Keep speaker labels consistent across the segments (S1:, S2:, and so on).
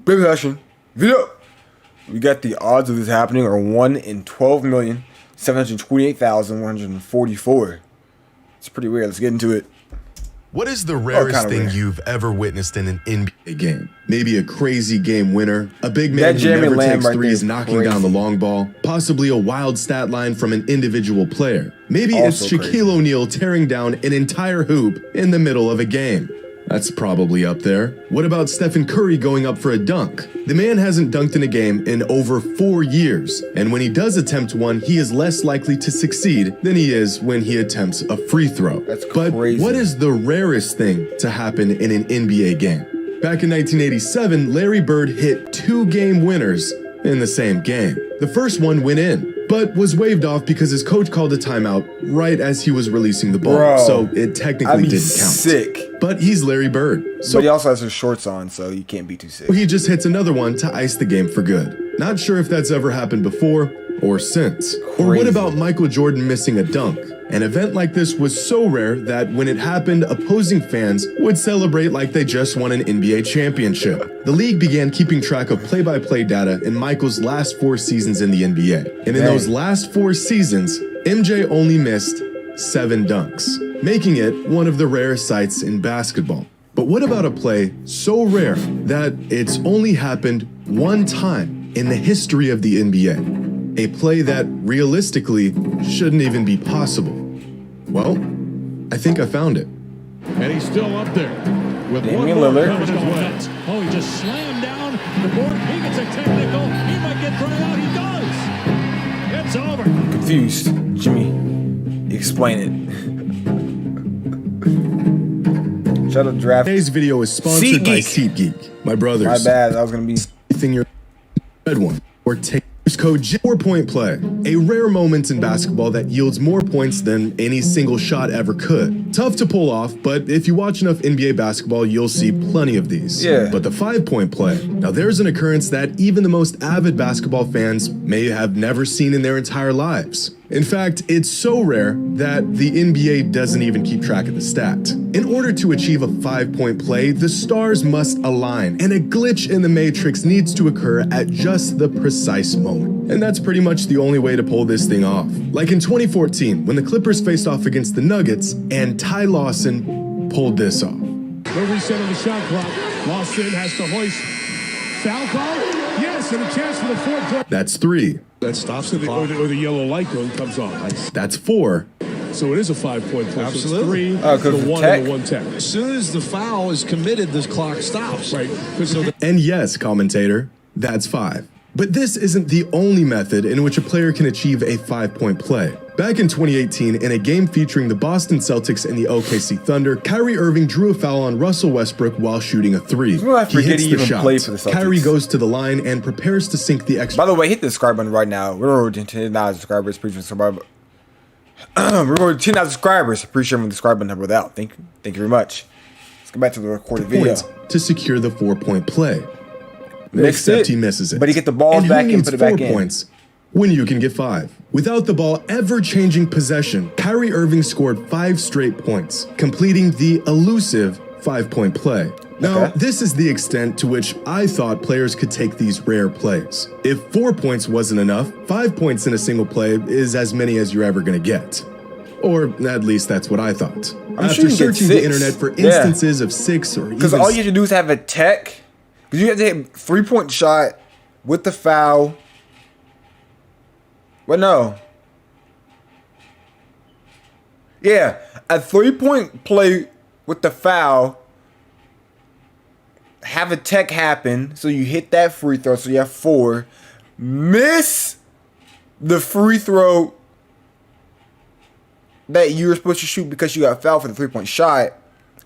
S1: baby passion. Video. We got the odds of this happening are 1 in 12,728,144. It's pretty weird. Let's get into it.
S2: What is the rarest thing you've ever witnessed in an NBA game? Maybe a crazy game winner, a big man who never takes threes knocking down the long ball, possibly a wild stat line from an individual player. Maybe it's Shaquille O'Neal tearing down an entire hoop in the middle of a game. That's probably up there. What about Stephen Curry going up for a dunk? The man hasn't dunked in a game in over 4 years, and when he does attempt one, he is less likely to succeed than he is when he attempts a free throw.
S1: That's crazy.
S2: But what is the rarest thing to happen in an NBA game? Back in 1987, Larry Bird hit 2 game winners in the same game. The first one went in, but was waved off because his coach called a timeout right as he was releasing the ball, so it technically didn't count.
S1: Sick.
S2: But he's Larry Bird. So
S1: but he also has his shorts on, so you can't be too sick.
S2: He just hits another one to ice the game for good. Not sure if that's ever happened before or since. Or what about Michael Jordan missing a dunk? An event like this was so rare that when it happened, opposing fans would celebrate like they just won an NBA championship. The league began keeping track of play-by-play data in Michael's last 4 seasons in the NBA. And in those last 4 seasons, MJ only missed 7 dunks, making it one of the rarest sights in basketball. But what about a play so rare that it's only happened 1 time in the history of the NBA? A play that realistically shouldn't even be possible. Well, I think I found it.
S3: And he's still up there with
S1: Damian
S3: one more
S1: Lillard.
S3: coming his way. Oh, he just slammed down the board. He gets a technical. He might get thrown out. He does. It's over.
S1: Confused. Jimmy, explain it. Shut up, draft.
S2: Today's video is sponsored by SeatGeek. My brothers.
S1: My bad. That was gonna be
S2: anything you're red one or take code 4-point play, a rare moment in basketball that yields more points than any single shot ever could. Tough to pull off, but if you watch enough NBA basketball, you'll see plenty of these. But the 5-point play, now there's an occurrence that even the most avid basketball fans may have never seen in their entire lives. In fact, it's so rare that the NBA doesn't even keep track of the stat. In order to achieve a 5-point play, the stars must align, and a glitch in the matrix needs to occur at just the precise moment. And that's pretty much the only way to pull this thing off. Like in 2014, when the Clippers faced off against the Nuggets, and Ty Lawson pulled this off.
S3: No reset on the shot clock. Lawson has to hoist. Foul call? Yes, and a chance for the 4th point.
S2: That's 3.
S3: That stops the clock. Or the yellow light cone comes on.
S2: That's 4.
S3: So it is a 5-point play.
S4: Absolutely.
S3: So it's 3 the 1 and the 1 tech.
S4: As soon as the foul is committed, this clock stops.
S3: Right.
S2: And yes, commentator, that's 5. But this isn't the only method in which a player can achieve a 5-point play. Back in 2018, in a game featuring the Boston Celtics and the OKC Thunder, Kyrie Irving drew a foul on Russell Westbrook while shooting a 3. He hits the shot. Kyrie goes to the line and prepares to sink the extra.
S1: By the way, hit the subscribe button right now. We're over 10,000 subscribers. Appreciate subscribe. We're over 10,000 subscribers. Appreciate the subscribe button help out. Thank you very much. Let's go back to the recorded video.
S2: To secure the 4-point play.
S1: Except
S2: he misses it.
S1: But he get the balls back and put it back in.
S2: 4 points when you can get 5. Without the ball ever changing possession, Kyrie Irving scored 5 straight points, completing the elusive 5-point play. Now, this is the extent to which I thought players could take these rare plays. If 4 points wasn't enough, 5 points in a single play is as many as you're ever going to get. Or at least that's what I thought. After searching the internet for instances of 6 or even...
S1: Because all you have to do is have a tech. Because you have to hit a 3-point shot with the foul. But no. Yeah, a 3-point play with the foul. Have a tech happen. So you hit that free throw. So you have 4. Miss the free throw that you were supposed to shoot because you got fouled for the 3-point shot.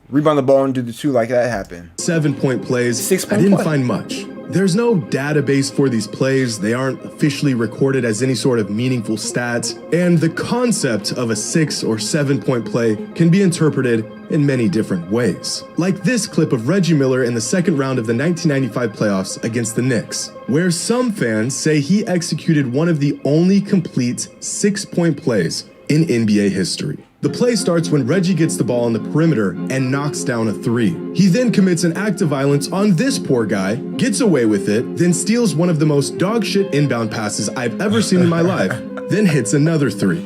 S1: Rebound the ball and do the 2 like that happened.
S2: 7-point plays.
S1: 6-point
S2: I didn't find much. There's no database for these plays. They aren't officially recorded as any sort of meaningful stats. And the concept of a 6 or 7-point play can be interpreted in many different ways. Like this clip of Reggie Miller in the 2nd round of the 1995 playoffs against the Knicks, where some fans say he executed one of the only complete 6-point plays in NBA history. The play starts when Reggie gets the ball on the perimeter and knocks down a three. He then commits an act of violence on this poor guy, gets away with it, then steals one of the most dogshit inbound passes I've ever seen in my life, then hits another three.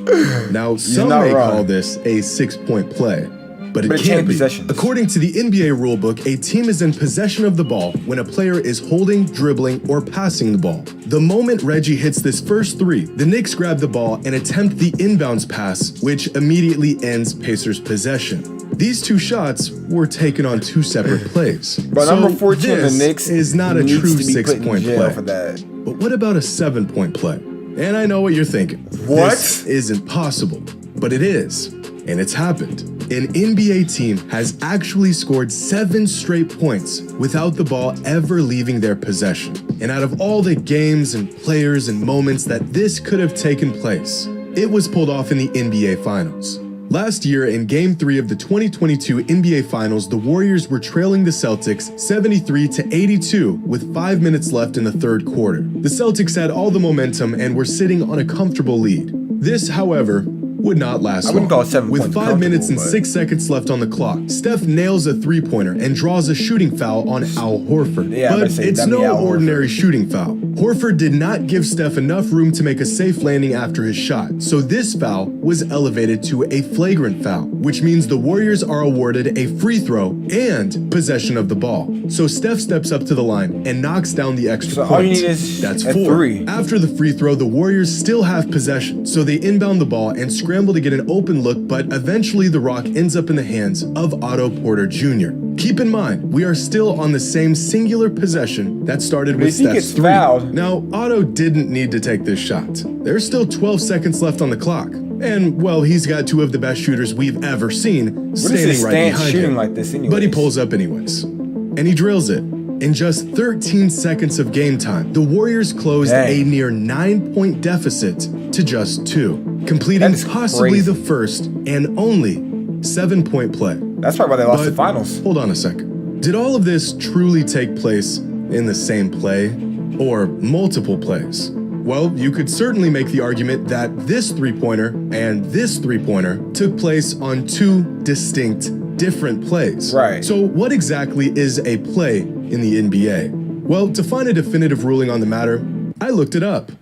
S2: Now, some may call this a 6-point play, but it can't be. According to the NBA rulebook, a team is in possession of the ball when a player is holding, dribbling, or passing the ball. The moment Reggie hits this first three, the Knicks grab the ball and attempt the inbounds pass, which immediately ends Pacers' possession. These two shots were taken on two separate plays.
S1: But
S2: so
S1: number 14,
S2: this
S1: the Knicks
S2: is not a true 6-point play.
S1: For that.
S2: But what about a 7-point play? And I know what you're thinking.
S1: What?
S2: This isn't possible, but it is, and it's happened. An NBA team has actually scored 7 straight points without the ball ever leaving their possession. And out of all the games and players and moments that this could have taken place, it was pulled off in the NBA Finals. Last year, in Game 3 of the 2022 NBA Finals, the Warriors were trailing the Celtics 73-82 with 5 minutes left in the third quarter. The Celtics had all the momentum and were sitting on a comfortable lead. This, however, would not last long.
S1: I wouldn't call it 7 points.
S2: With 5 minutes and 6 seconds left on the clock, Steph nails a three-pointer and draws a shooting foul on Al Horford.
S1: Yeah,
S2: but it's no ordinary shooting foul. Horford did not give Steph enough room to make a safe landing after his shot, so this foul was elevated to a flagrant foul, which means the Warriors are awarded a free throw and possession of the ball. So Steph steps up to the line and knocks down the extra point.
S1: All you need is
S2: That's
S1: a
S2: 4.
S1: three.
S2: After the free throw, the Warriors still have possession, so they inbound the ball and scramble to get an open look, but eventually the rock ends up in the hands of Otto Porter Jr. Keep in mind, we are still on the same singular possession that started with Steph's three. Now, Otto didn't need to take this shot. There's still 12 seconds left on the clock. And, well, he's got 2 of the best shooters we've ever seen standing right behind him.
S1: Like this anyways?
S2: But he pulls up anyways. And he drills it. In just 13 seconds of game time, the Warriors closed a near 9-point deficit to just 2, completing possibly the first and only 7-point play.
S1: That's probably why they lost the finals.
S2: Hold on a second. Did all of this truly take place in the same play or multiple plays? Well, you could certainly make the argument that this three-pointer and this three-pointer took place on 2 distinct different plays.
S1: Right.
S2: So what exactly is a play in the NBA? Well, to find a definitive ruling on the matter, I looked it up.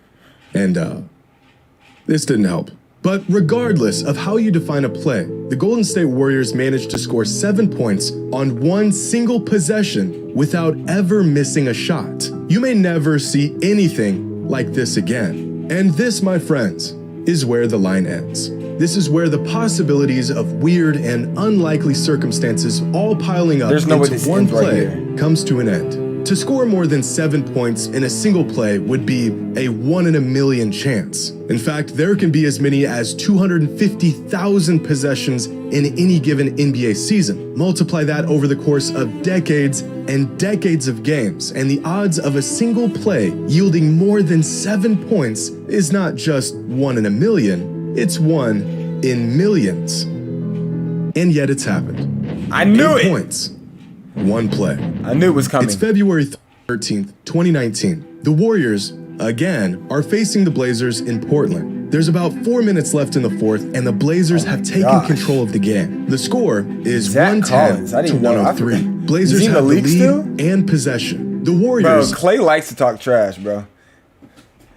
S2: And this didn't help. But regardless of how you define a play, the Golden State Warriors managed to score 7 points on 1 single possession without ever missing a shot. You may never see anything like this again. And this, my friends, is where the line ends. This is where the possibilities of weird and unlikely circumstances all piling up into one play comes to an end. To score more than 7 points in a single play would be a 1 in a million chance. In fact, there can be as many as 250,000 possessions in any given NBA season. Multiply that over the course of decades and decades of games, and the odds of a single play yielding more than 7 points is not just 1 in a million, it's 1 in millions. And yet it's happened.
S1: I knew
S2: 8
S1: it!
S2: Points. 1 play.
S1: I knew it was coming.
S2: It's February 13th, 2019. The Warriors, again, are facing the Blazers in Portland. There's about 4 minutes left in the fourth, and the Blazers have taken control of the game. The score is 110 to 103. Blazers have the lead and possession. The Warriors...
S1: Bro, Clay likes to talk trash, bro.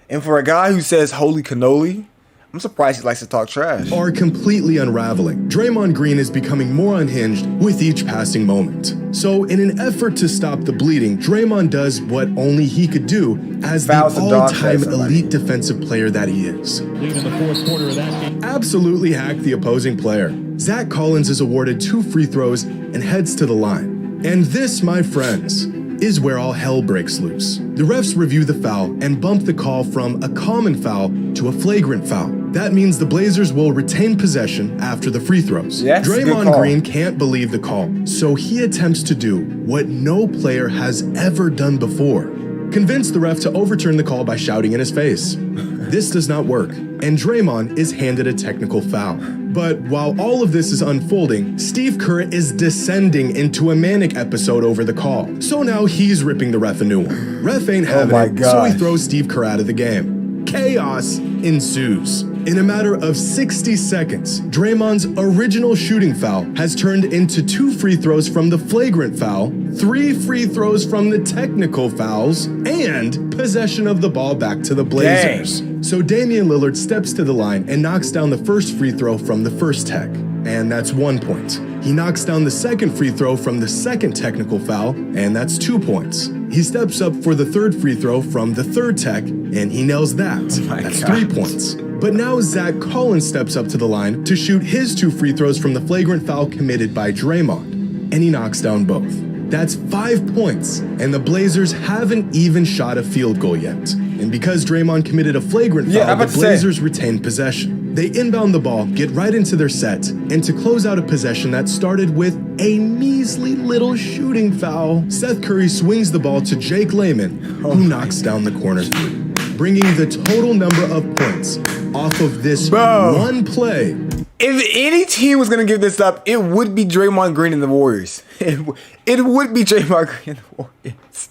S1: And for a guy who says holy cannoli, I'm surprised he likes to talk trash.
S2: Are completely unraveling. Draymond Green is becoming more unhinged with each passing moment. So in an effort to stop the bleeding, Draymond does what only he could do as the all-time elite defensive player that he is.
S3: Lead in the fourth quarter of that game.
S2: Absolutely hack the opposing player. Zach Collins is awarded 2 free throws and heads to the line. And this, my friends, is where all hell breaks loose. The refs review the foul and bump the call from a common foul to a flagrant foul. That means the Blazers will retain possession after the free throws. Draymond Green can't believe the call, so he attempts to do what no player has ever done before. Convince the ref to overturn the call by shouting in his face. This does not work, and Draymond is handed a technical foul. But while all of this is unfolding, Steve Kerr is descending into a manic episode over the call. So now he's ripping the ref a new one. Ref ain't having it, so he throws Steve Kerr out of the game. Chaos ensues. In a matter of 60 seconds, Draymond's original shooting foul has turned into 2 free throws from the flagrant foul, 3 free throws from the technical fouls, and possession of the ball back to the Blazers. So Damian Lillard steps to the line and knocks down the first free throw from the first tech, and that's 1 point. He knocks down the second free throw from the second technical foul, and that's 2 points. He steps up for the third free throw from the third tech, and he nails that. That's 3 points. But now Zach Collins steps up to the line to shoot his 2 free throws from the flagrant foul committed by Draymond, and he knocks down both. That's 5 points, and the Blazers haven't even shot a field goal yet. And because Draymond committed a flagrant foul, the Blazers retain possession. They inbound the ball, get right into their set, and to close out a possession that started with a measly little shooting foul, Seth Curry swings the ball to Jake Layman, who knocks down the corner three, bringing the total number of points off of this one play.
S1: If any team was going to give this up, it would be Draymond Green and the Warriors. It would be Draymond Green and the Warriors.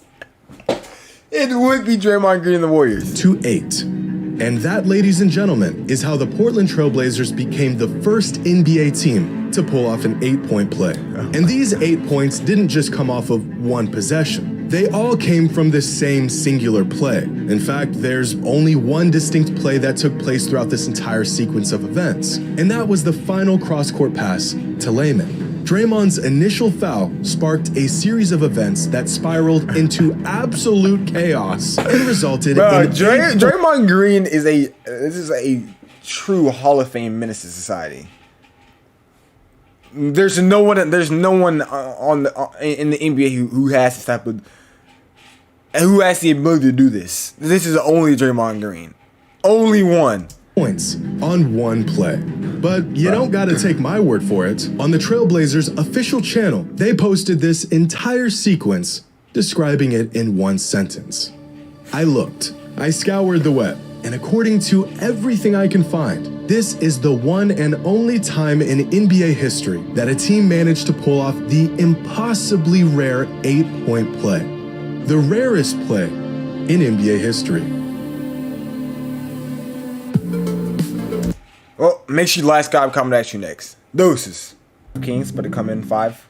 S1: It would be Draymond Green and the Warriors.
S2: To 8. And that, ladies and gentlemen, is how the Portland Trail Blazers became the first NBA team to pull off an 8-point play. And these 8 points didn't just come off of one possession. They all came from the same singular play. In fact, there's only one distinct play that took place throughout this entire sequence of events, and that was the final cross-court pass to Layman. Draymond's initial foul sparked a series of events that spiraled into absolute chaos and resulted in
S1: Draymond Green is a true Hall of Fame menace to society. There's no one in the NBA who has this type of who has the ability to do this. This is only Draymond Green. Only one.
S2: Points on one play. But you don't gotta take my word for it. On the Trailblazers official channel, they posted this entire sequence, describing it in one sentence. I looked, I scoured the web, and according to everything I can find, this is the one and only time in NBA history that a team managed to pull off the impossibly rare 8-point play. The rarest play in NBA history.
S1: Well, make sure you like, subscribe, comment, ask you next. Doses. Kings, but to come in 5.